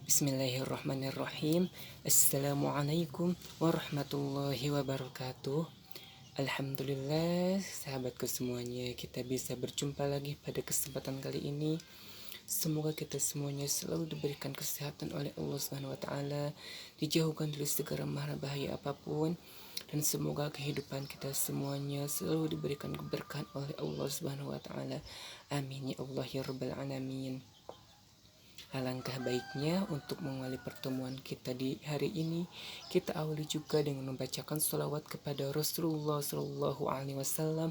Bismillahirrahmanirrahim. Assalamualaikum warahmatullahi wabarakatuh. Alhamdulillah, sahabatku semuanya, kita bisa berjumpa lagi pada kesempatan kali ini. Semoga kita semuanya selalu diberikan kesehatan oleh Allah Subhanahu wa taala, dijauhkan dari segala mara bahaya apapun, dan semoga kehidupan kita semuanya selalu diberikan keberkahan oleh Allah Subhanahu wa taala. Amin ya Allah ya rabbal alamin. Alangkah baiknya untuk mengawali pertemuan kita di hari ini, kita awali juga dengan membacakan sholawat kepada Rasulullah Shallallahu Alaihi Wasallam.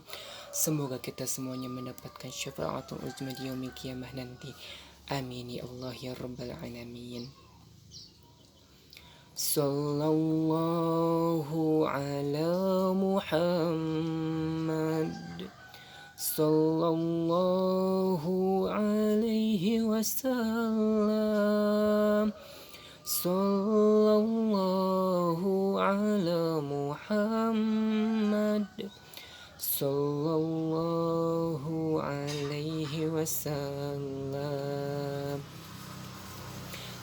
Semoga kita semuanya mendapatkan syafaatul uzma di yaumil qiyamah nanti. Amin ya Allah ya rabbal alamin. Sallallahu ala Muhammad, sallallahu alaihi wasallam, sallallahu ala Muhammad, sallallahu alaihi wasallam.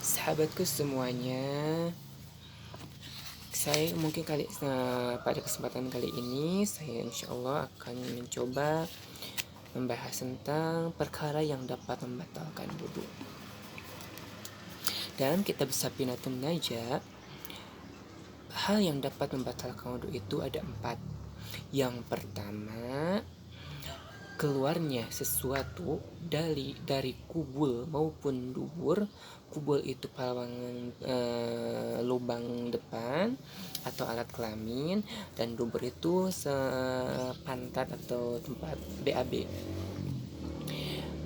Sahabatku semuanya, saya mungkin pada kesempatan kali ini saya insya Allah akan mencoba membahas tentang perkara yang dapat membatalkan wudhu. Dalam kitab Safinatun Najah, hal yang dapat membatalkan wudhu itu ada 4. Yang pertama, keluarnya sesuatu dari kubul maupun dubur. Kubul itu palawangan lubang depan atau alat kelamin, dan dubur itu pantat atau tempat BAB.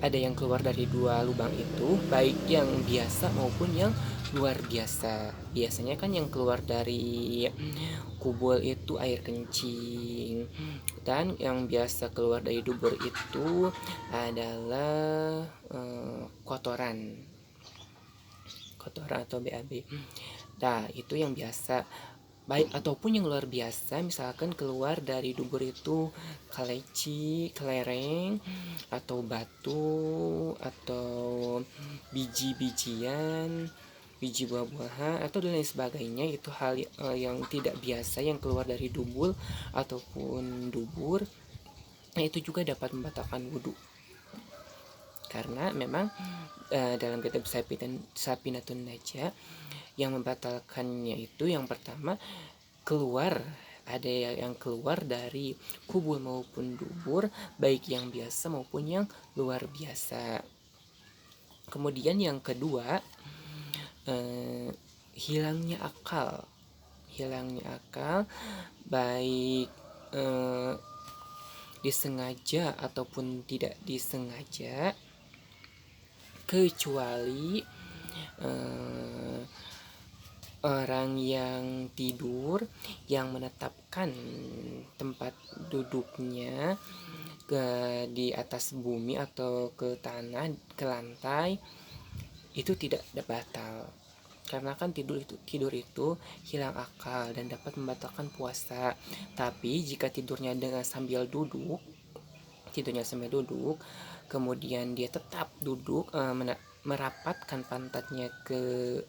Ada yang keluar dari 2 lubang itu, baik yang biasa maupun yang luar biasa. Biasanya kan yang keluar dari kubul itu air kencing, dan yang biasa keluar dari dubur itu adalah kotoran atau BAB. Nah, itu yang biasa. Baik ataupun yang luar biasa, misalkan keluar dari dubur itu kaleci, kelereng, atau batu, atau biji-bijian, biji buah-buahan, atau dan lain sebagainya. Itu hal yang tidak biasa yang keluar dari dubur ataupun dubur. Nah, itu juga dapat membatalkan wudhu. Karena memang dalam kitab Safinatun Najah, yang membatalkannya itu yang pertama, ada yang keluar dari kubul maupun dubur, baik yang biasa maupun yang luar biasa. Kemudian yang kedua, hilangnya akal, baik disengaja ataupun tidak disengaja, kecuali orang yang tidur yang menetapkan tempat duduknya di atas bumi atau ke tanah, ke lantai, itu tidak batal. Karena kan tidur itu hilang akal dan dapat membatalkan puasa. Tapi jika tidurnya sambil duduk, kemudian dia tetap duduk, merapatkan pantatnya ke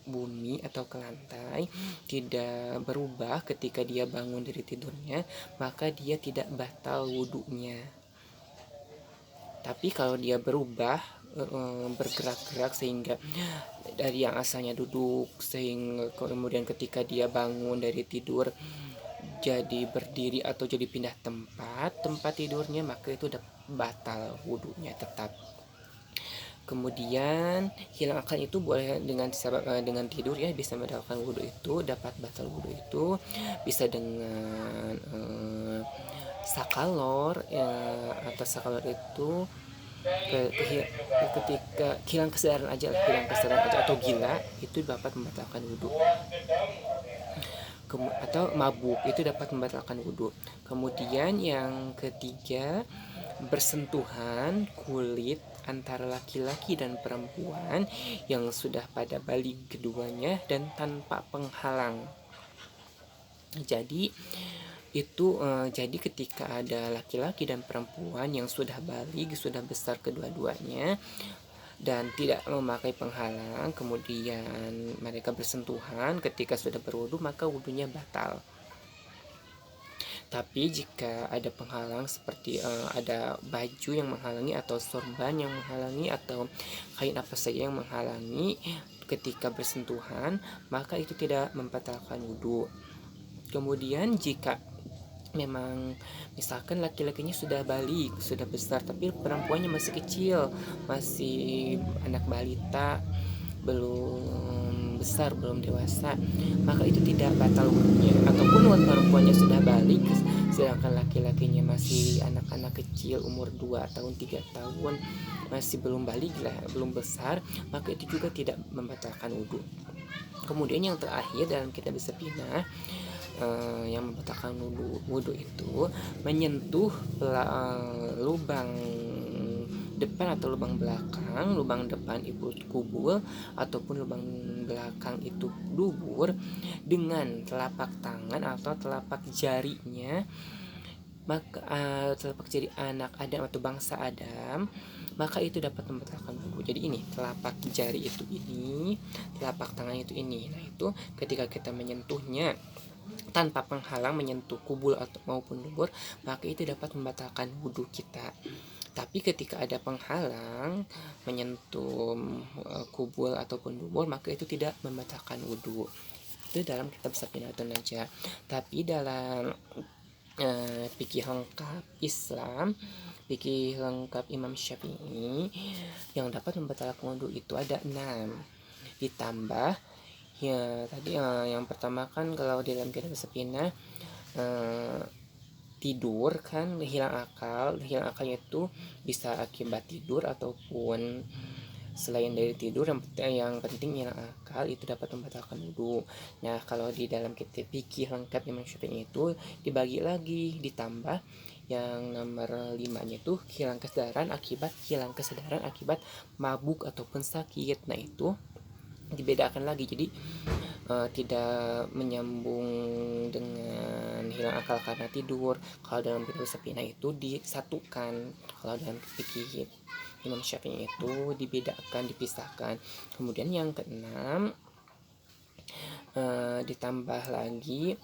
bumi atau ke lantai, tidak berubah ketika dia bangun dari tidurnya, maka dia tidak batal wudhunya. Tapi kalau dia berubah, bergerak-gerak sehingga dari yang asalnya duduk, sehingga kemudian ketika dia bangun dari tidur jadi berdiri atau jadi pindah tempat tidurnya, maka itu udah batal wudhunya tetap. Kemudian hilang akal itu boleh dengan tidur ya, bisa membatalkan wudhu itu, dapat batal wudhu itu bisa dengan sakalor atau sakalor itu ketika hilang kesadaran aja atau gila, itu dapat membatalkan wudhu. Atau mabuk, itu dapat membatalkan wudhu. Kemudian yang ketiga, bersentuhan kulit antara laki-laki dan perempuan yang sudah pada balik keduanya dan tanpa penghalang. Jadi jadi ketika ada laki-laki dan perempuan yang sudah balik, sudah besar kedua-duanya, dan tidak memakai penghalang, kemudian mereka bersentuhan ketika sudah berwudu, maka wudunya batal. Tapi jika ada penghalang seperti ada baju yang menghalangi atau sorban yang menghalangi atau kain apa saja yang menghalangi ketika bersentuhan, maka itu tidak membatalkan wudhu. Kemudian jika memang misalkan laki-lakinya sudah balik, sudah besar, tapi perempuannya masih kecil, masih anak balita, belum besar, belum dewasa, maka itu tidak batal wudhunya. Ataupun perempuannya sudah balik sedangkan laki-lakinya masih anak-anak kecil umur 2 tahun 3 tahun, masih belum balik lah, belum besar, maka itu juga tidak membatalkan wudhu. Kemudian yang terakhir dalam kitab Sabina, yang membatalkan wudhu itu menyentuh lubang depan atau lubang belakang. Lubang depan itu kubul ataupun lubang belakang itu dubur dengan telapak tangan atau telapak jarinya, maka telapak jari anak Adam atau bangsa Adam, maka itu dapat membatalkan wudhu. Jadi ini telapak jari itu ini, telapak tangan itu ini. Nah itu ketika kita menyentuhnya tanpa penghalang, menyentuh kubul atau maupun dubur, maka itu dapat membatalkan wudhu kita. Tapi ketika ada penghalang menyentuh kubul ataupun dubur, maka itu tidak membatalkan wudhu. Itu dalam kitab Safinatun Najah. Tapi dalam fikih lengkap Islam, fikih lengkap Imam Syafi'i, yang dapat membatalkan wudhu itu ada 6. Ditambah ya tadi yang pertama kan kalau di dalam kitab Safinah tidur kan, hilang akalnya itu bisa akibat tidur ataupun selain dari tidur. Yang penting hilang akal itu dapat membatalkan wudhu. Nah kalau di dalam kitab fikih lengkap Imam Syafi'i itu dibagi lagi, ditambah yang nomor 5-nya itu hilang kesadaran akibat mabuk ataupun sakit. Nah itu dibedakan lagi, jadi tidak menyambung dengan hilang akal karena tidur. Kalau dalam fikih Sapina itu disatukan, kalau dalam fikih Imam Syafi'i itu dibedakan, dipisahkan. Kemudian yang keenam, ditambah lagi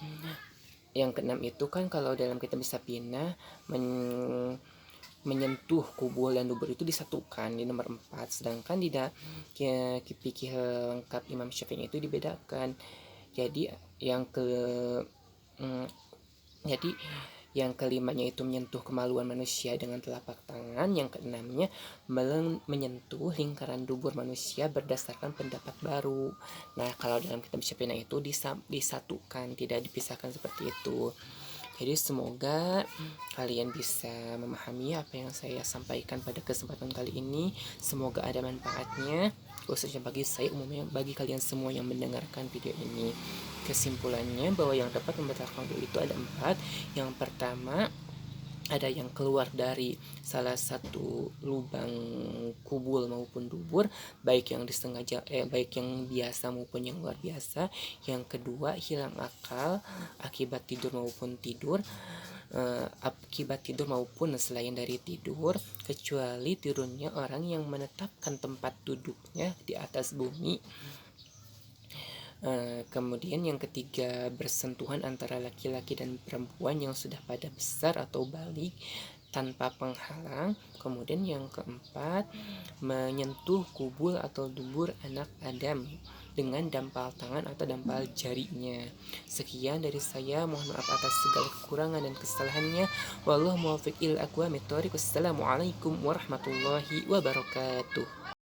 yang keenam itu kan kalau dalam kitab Sapina menyentuh kubul dan dubur itu disatukan di nomor 4, sedangkan di fikih lengkap Imam Syafi'i itu dibedakan. Jadi yang kelimanya itu menyentuh kemaluan manusia dengan telapak tangan, yang keenamnya menyentuh lingkaran dubur manusia berdasarkan pendapat baru. Nah kalau dalam kitab Syafi'i itu disatukan, tidak dipisahkan seperti itu. Jadi semoga kalian bisa memahami apa yang saya sampaikan pada kesempatan kali ini. Semoga ada manfaatnya, khususnya bagi saya, umumnya bagi kalian semua yang mendengarkan video ini. Kesimpulannya bahwa yang dapat membatalkan wudhu itu ada 4. Yang pertama, ada yang keluar dari salah satu lubang kubul maupun dubur, baik yang disengaja baik yang biasa maupun yang luar biasa. Yang kedua, hilang akal akibat tidur maupun selain dari tidur, kecuali tidurnya orang yang menetapkan tempat duduknya di atas bumi. Kemudian yang ketiga, bersentuhan antara laki-laki dan perempuan yang sudah pada besar atau balik tanpa penghalang. Kemudian yang keempat, menyentuh kubul atau dubur anak Adam dengan dampal tangan atau dampal jarinya. Sekian dari saya, mohon maaf atas segala kekurangan dan kesalahannya. Wallahu muwaffiq ila aqwamit thoriq. Wassalamualaikum warahmatullahi wabarakatuh.